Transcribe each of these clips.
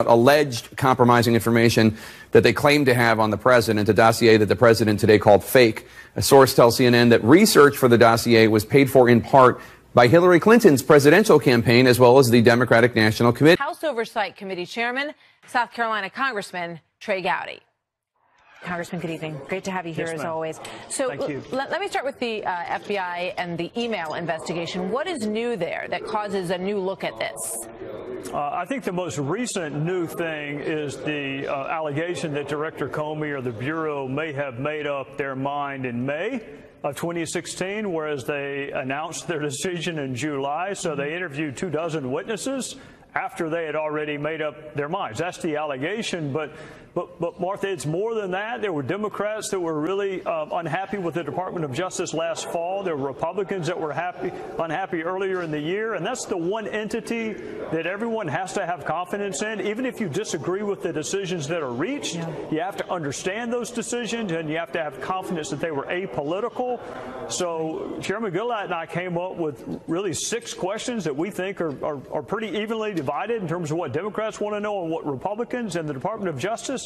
alleged compromising information that they claim to have on the president, a dossier that the president today called fake. A source tells CNN that research for the dossier was paid for in part by Hillary Clinton's presidential campaign, as well as the Democratic National Committee. House Oversight Committee Chairman, South Carolina Congressman Trey Gowdy. Congressman, good evening. Great to have you here, as always. So let me start with the FBI and the email investigation. What is new there that causes a new look at this? I think the most recent new thing is the allegation that Director Comey or the Bureau may have made up their mind in May of 2016, whereas they announced their decision in July. So they interviewed 24 witnesses after they had already made up their minds. That's the allegation. But Martha, it's more than that. There were Democrats that were really unhappy with the Department of Justice last fall. There were Republicans that were unhappy earlier in the year. And that's the one entity that everyone has to have confidence in. Even if you disagree with the decisions that are reached, you have to understand those decisions and you have to have confidence that they were apolitical. So Chairman Gillette and I came up with really 6 questions that we think are pretty evenly divided in terms of what Democrats want to know and what Republicans, and the Department of Justice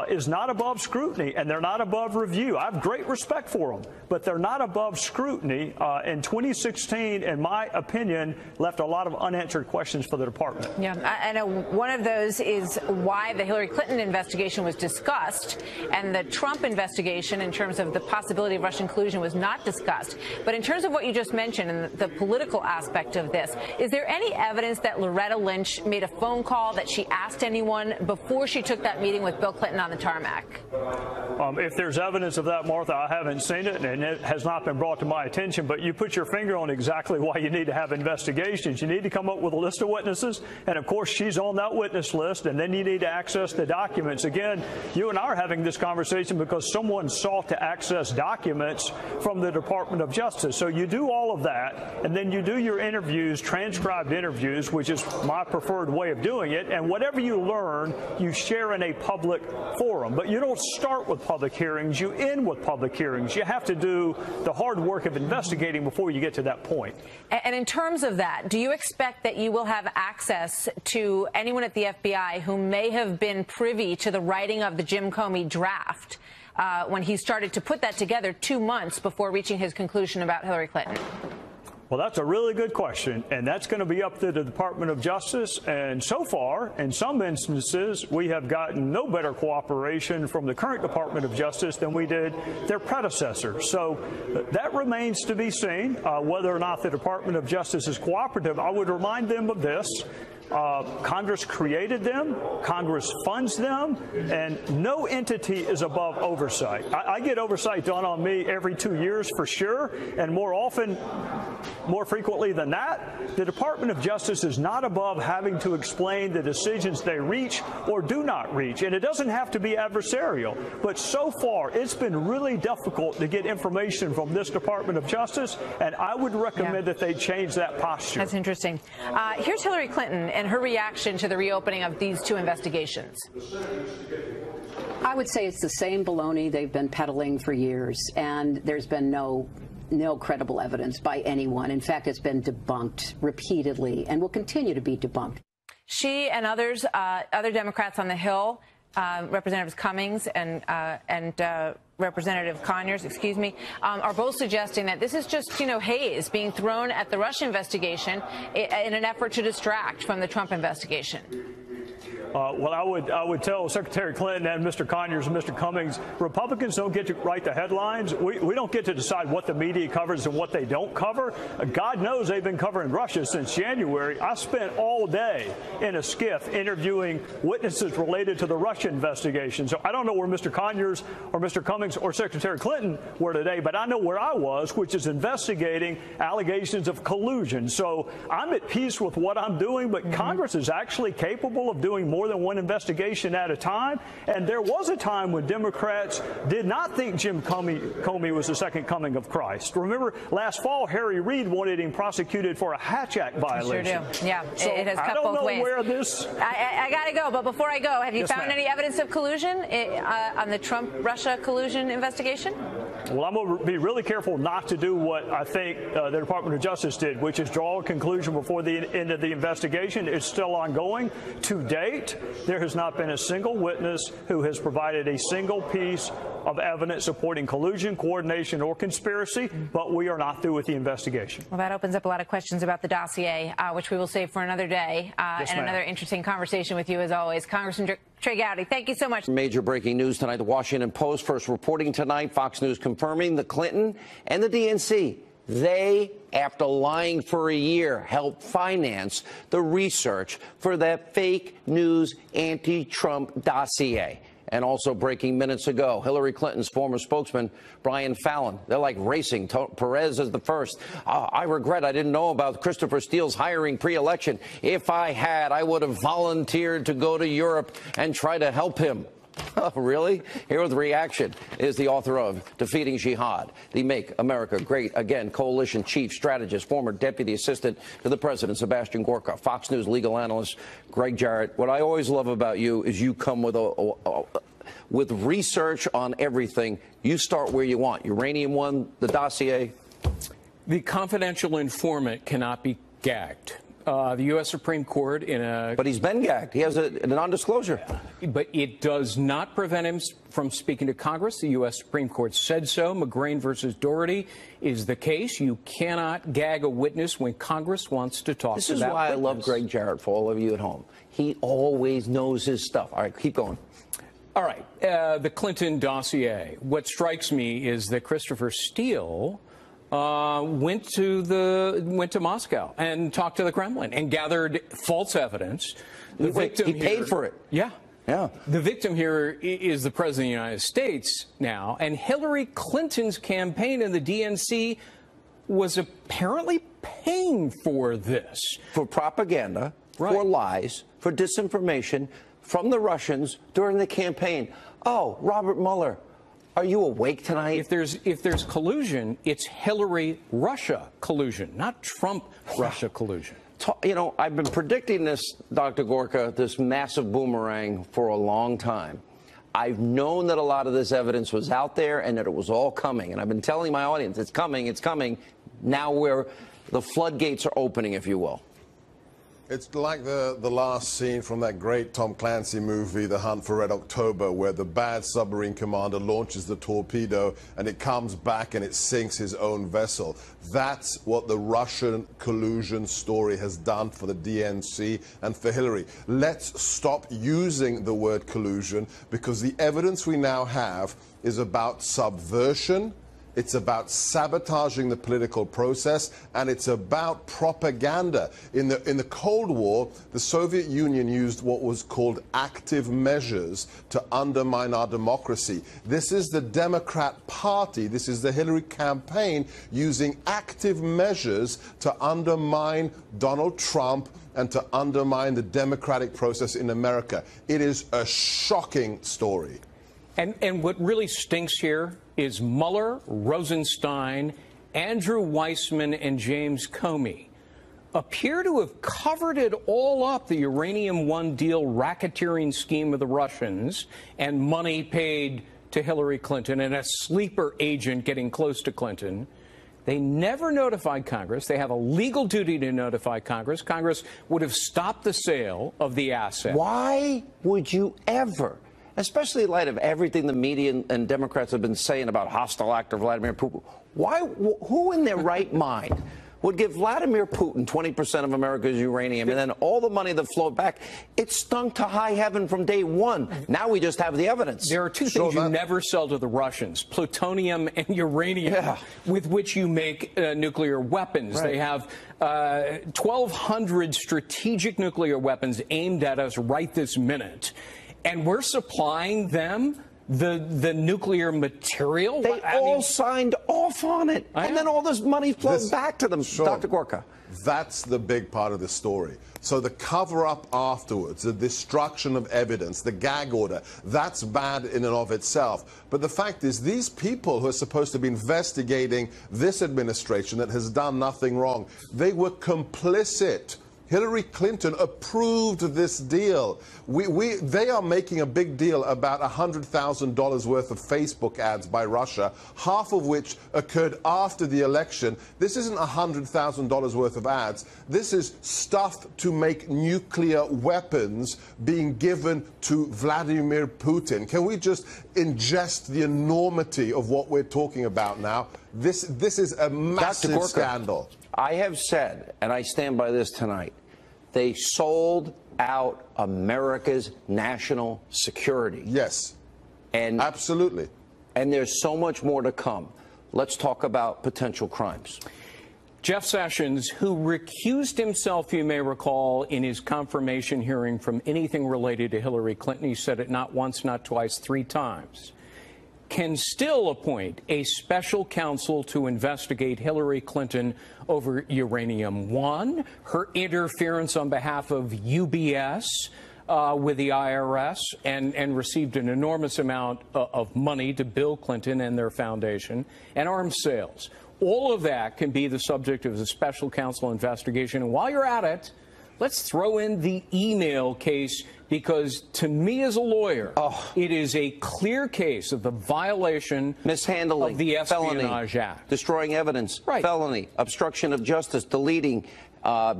is not above scrutiny, and they're not above review. I have great respect for them, but they're not above scrutiny. In 2016, in my opinion, left a lot of unanswered questions for the department. Yeah, I know one of those is why the Hillary Clinton investigation was discussed, and the Trump investigation in terms of the possibility of Russian collusion was not discussed. But in terms of what you just mentioned and the political aspect of this, is there any evidence that Loretta Lynch made a phone call, that she asked anyone before she took that meeting with Bill Clinton on the tarmac? If there's evidence of that, Martha, I haven't seen it, and it has not been brought to my attention. But you put your finger on exactly why you need to have investigations. You need to come up with a list of witnesses, and of course she's on that witness list, and then you need to access the documents. Again, you and I are having this conversation because someone sought to access documents from the Department of Justice. So you do all of that, and then you do your interviews, transcribed interviews, which is my preferred way of doing it. And whatever you learn, you share in a public forum. But you don't start with public hearings. You end with public hearings. You have to do the hard work of investigating before you get to that point. And in terms of that, do you expect that you will have access to anyone at the FBI who may have been privy to the writing of the Jim Comey draft when he started to put that together 2 months before reaching his conclusion about Hillary Clinton? Well, that's a really good question, and that's going to be up to the Department of Justice. And so far, in some instances, we have gotten no better cooperation from the current Department of Justice than we did their predecessor. So that remains to be seen, whether or not the Department of Justice is cooperative. I would remind them of this. Congress created them, Congress funds them, and no entity is above oversight. I get oversight done on me every 2 years for sure, and more frequently than that, the Department of Justice is not above having to explain the decisions they reach or do not reach. And it doesn't have to be adversarial. But so far, it's been really difficult to get information from this Department of Justice, and I would recommend that they change that posture. That's interesting. Here's Hillary Clinton and her reaction to the reopening of these 2 investigations. I would say it's the same baloney they've been peddling for years, and there's been no credible evidence by anyone. In fact, it's been debunked repeatedly and will continue to be debunked. She and others, other Democrats on the Hill, Representatives Cummings and Representative Conyers, are both suggesting that this is just, haze being thrown at the Russia investigation in an effort to distract from the Trump investigation. Well, I would tell Secretary Clinton and Mr. Conyers and Mr. Cummings, Republicans don't get to write the headlines. We don't get to decide what the media covers and what they don't cover. God knows they've been covering Russia since January. I spent all day in a skiff interviewing witnesses related to the Russia investigation. So I don't know where Mr. Conyers or Mr. Cummings or Secretary Clinton were today, but I know where I was, which is investigating allegations of collusion. So I'm at peace with what I'm doing, but Congress is actually capable of doing more than one investigation at a time. And there was a time when Democrats did not think Jim Comey was the second coming of Christ. Remember, last fall, Harry Reid wanted him prosecuted for a Hatch Act violation. Sure do. Yeah, so it has cut I don't both know ways. Where this. I got to go, but before I go, have you Yes, found any evidence of collusion on the Trump-Russia collusion investigation? Well, I'm going to be really careful not to do what I think the Department of Justice did, which is draw a conclusion before the end of the investigation. It's still ongoing. To date, there has not been a single witness who has provided a single piece of evidence supporting collusion, coordination, or conspiracy, but we are not through with the investigation. Well, that opens up a lot of questions about the dossier, which we will save for another day, Yes, and another interesting conversation with you, as always. Congressman Trey Gowdy, thank you so much. Major breaking news tonight. The Washington Post first reporting tonight. Fox News confirming the Clinton and the DNC. They, after lying for a year, helped finance the research for that fake news anti-Trump dossier. And also breaking minutes ago, Hillary Clinton's former spokesman, Brian Fallon. They're like racing. Perez is the first. I regret I didn't know about Christopher Steele's hiring pre-election. If I had, I would have volunteered to go to Europe and try to help him. Oh, really? Here with reaction is the author of Defeating Jihad, the Make America Great Again coalition chief strategist, former deputy assistant to the president, Sebastian Gorka, Fox News legal analyst, Greg Jarrett. What I always love about you is you come with research on everything. You start where you want. Uranium One, the dossier. The confidential informant cannot be gagged. The U.S. Supreme Court in a... But he's been gagged. He has a non-disclosure. But it does not prevent him from speaking to Congress. The U.S. Supreme Court said so. McGrain versus Doherty is the case. You cannot gag a witness when Congress wants to talk to that witness. This is why I love Greg Jarrett, for all of you at home. He always knows his stuff. All right, keep going. All right. The Clinton dossier. What strikes me is that Christopher Steele went to Moscow and talked to the Kremlin and gathered false evidence. He paid for it. Yeah. Yeah. The victim here is the President of the United States now, and Hillary Clinton's campaign in the DNC was apparently paying for this. For propaganda, right, for lies, for disinformation from the Russians during the campaign. Oh, Robert Mueller, are you awake tonight? If there's collusion, it's Hillary-Russia collusion, not Trump-Russia collusion. You know, I've been predicting this, Dr. Gorka, this massive boomerang for a long time. I've known that a lot of this evidence was out there and that it was all coming. And I've been telling my audience, it's coming, it's coming. Now the floodgates are opening, if you will. It's like the last scene from that great Tom Clancy movie, The Hunt for Red October, where the bad submarine commander launches the torpedo and it comes back and it sinks his own vessel. That's what the Russian collusion story has done for the DNC and for Hillary. Let's stop using the word collusion, because the evidence we now have is about subversion. It's about sabotaging the political process, and it's about propaganda. In the Cold War, the Soviet Union used what was called active measures to undermine our democracy. This is the Democrat Party, this is the Hillary campaign using active measures to undermine Donald Trump and to undermine the democratic process in America. It is a shocking story. And what really stinks here is Mueller, Rosenstein, Andrew Weissman, and James Comey appear to have covered it all up, the Uranium One deal racketeering scheme of the Russians and money paid to Hillary Clinton and a sleeper agent getting close to Clinton. They never notified Congress. They have a legal duty to notify Congress. Congress would have stopped the sale of the asset. Why would you ever, especially in light of everything the media and Democrats have been saying about hostile actor Vladimir Putin, who in their right mind would give Vladimir Putin 20% of America's uranium and then all the money that flowed back? It stunk to high heaven from day one. Now we just have the evidence. There are two things you never sell to the Russians: plutonium and uranium, with which you make nuclear weapons. Right. They have 1,200 strategic nuclear weapons aimed at us right this minute. And we're supplying them the nuclear material. They all signed off on it. And then all this money flowed back to them, Dr. Gorka. That's the big part of the story. So the cover-up afterwards, the destruction of evidence, the gag order, that's bad in and of itself. But the fact is, these people who are supposed to be investigating this administration that has done nothing wrong, they were complicit Hillary Clinton approved this deal. They are making a big deal about $100,000 worth of Facebook ads by Russia, half of which occurred after the election. This isn't $100,000 worth of ads. This is stuff to make nuclear weapons being given to Vladimir Putin. Can we just ingest the enormity of what we're talking about now? This is a massive scandal. I have said, and I stand by this tonight, they sold out America's national security. Yes, and absolutely. And there's so much more to come. Let's talk about potential crimes. Jeff Sessions, who recused himself, you may recall, in his confirmation hearing from anything related to Hillary Clinton, he said it not once, not twice, 3 times, can still appoint a special counsel to investigate Hillary Clinton over Uranium One, her interference on behalf of UBS with the IRS, and received an enormous amount of money to Bill Clinton and their foundation, and arms sales. All of that can be the subject of a special counsel investigation. And while you're at it, let's throw in the email case, because to me as a lawyer, it is a clear case of the violation mishandling of the Espionage felony, Act. Destroying evidence, felony, obstruction of justice, deleting,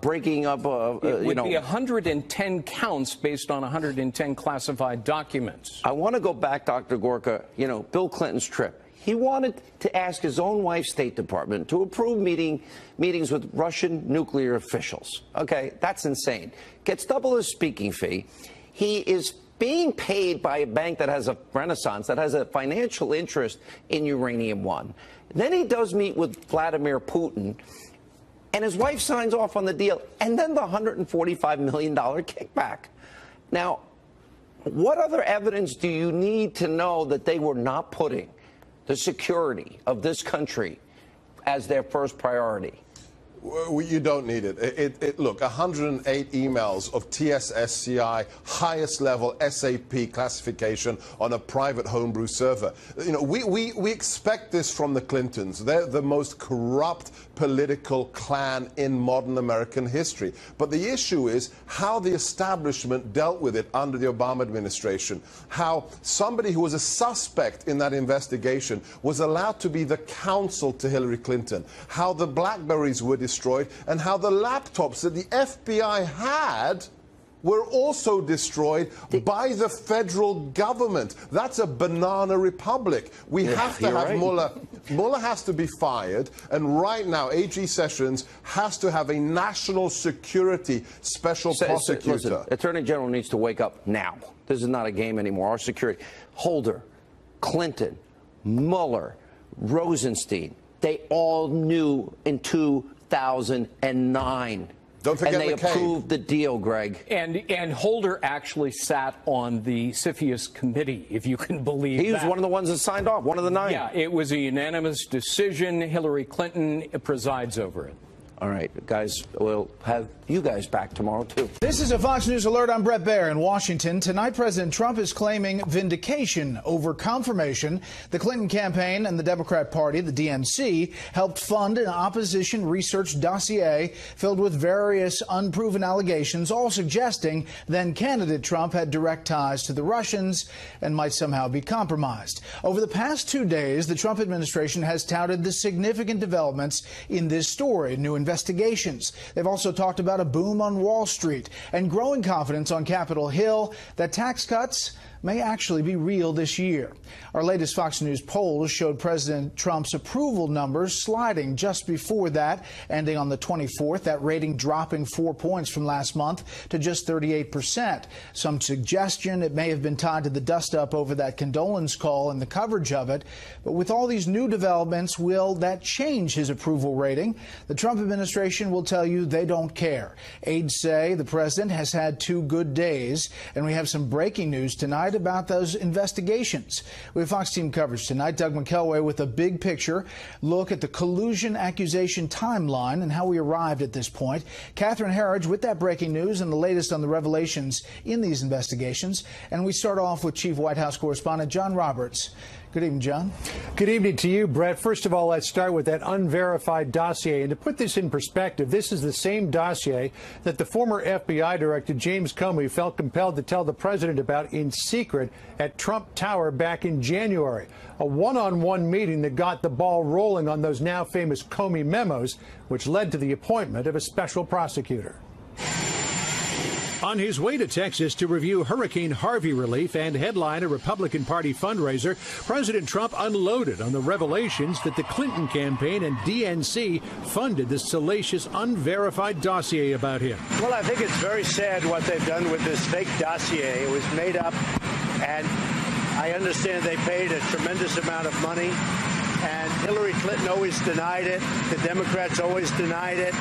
breaking up, it would be 110 counts based on 110 classified documents. I want to go back, Dr. Gorka, Bill Clinton's trip. He wanted to ask his own wife's State Department to approve meetings with Russian nuclear officials. Okay, that's insane. Gets double his speaking fee. He is being paid by a bank that has a Renaissance, that has a financial interest in Uranium One. Then he does meet with Vladimir Putin, and his wife signs off on the deal, and then the $145 million kickback. Now, what other evidence do you need to know that they were not putting the security of this country as their first priority? You don't need it. Look, 108 emails of TSSCI, highest level SAP classification on a private homebrew server. We expect this from the Clintons. They're the most corrupt political clan in modern American history. But the issue is how the establishment dealt with it under the Obama administration. How somebody who was a suspect in that investigation was allowed to be the counsel to Hillary Clinton. How the Blackberries were destroyed, and how the laptops that the FBI had were also destroyed by the federal government. That's a banana republic. We have to have Mueller. Mueller has to be fired, and right now AG Sessions has to have a national security special prosecutor. Listen, Attorney General needs to wake up now. This is not a game anymore. Our security. Holder, Clinton, Mueller, Rosenstein, they all knew in 2009. Don't forget and they McCain. approved the deal, Greg. And Holder actually sat on the CFIUS committee, if you can believe that. He was one of the ones that signed off, one of the 9. Yeah, it was a unanimous decision. Hillary Clinton presides over it. All right, guys, we'll have you guys back tomorrow, too. This is a Fox News Alert. I'm Brett Baer in Washington. Tonight, President Trump is claiming vindication over confirmation. The Clinton campaign and the Democrat Party, the DNC, helped fund an opposition research dossier filled with various unproven allegations, all suggesting then candidate Trump had direct ties to the Russians and might somehow be compromised. Over the past 2 days, the Trump administration has touted the significant developments in this story, new investigations. They've also talked about a boom on Wall Street and growing confidence on Capitol Hill that tax cuts may actually be real this year. Our latest Fox News polls showed President Trump's approval numbers sliding just before that, ending on the 24th, that rating dropping 4 points from last month to just 38%. Some suggestion it may have been tied to the dust-up over that condolence call and the coverage of it. But with all these new developments, will that change his approval rating? The Trump administration will tell you they don't care. Aides say the president has had 2 good days, and we have some breaking news tonight about those investigations. We have Fox team coverage tonight. Doug McKelway with a big picture look at the collusion accusation timeline and how we arrived at this point. Catherine Herridge with that breaking news and the latest on the revelations in these investigations. And we start off with Chief White House correspondent John Roberts. Good evening, John. Good evening to you, Brett. First of all, let's start with that unverified dossier. And to put this in perspective, this is the same dossier that the former FBI director James Comey felt compelled to tell the president about in secret at Trump Tower back in January. A one-on-one meeting that got the ball rolling on those now famous Comey memos, which led to the appointment of a special prosecutor. On his way to Texas to review Hurricane Harvey relief and headline a Republican Party fundraiser, President Trump unloaded on the revelations that the Clinton campaign and DNC funded the salacious, unverified dossier about him. Well, I think it's very sad what they've done with this fake dossier. It was made up, and I understand they paid a tremendous amount of money, and Hillary Clinton always denied it. The Democrats always denied it.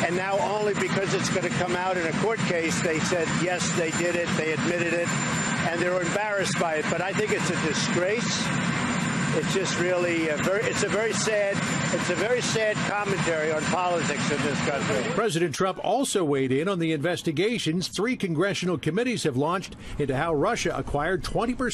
And now only because it's going to come out in a court case, they said, yes, they did it, they admitted it, and they're embarrassed by it. But I think it's a disgrace. It's just really it's a very sad commentary on politics in this country. President Trump also weighed in on the investigations 3 congressional committees have launched into how Russia acquired 20%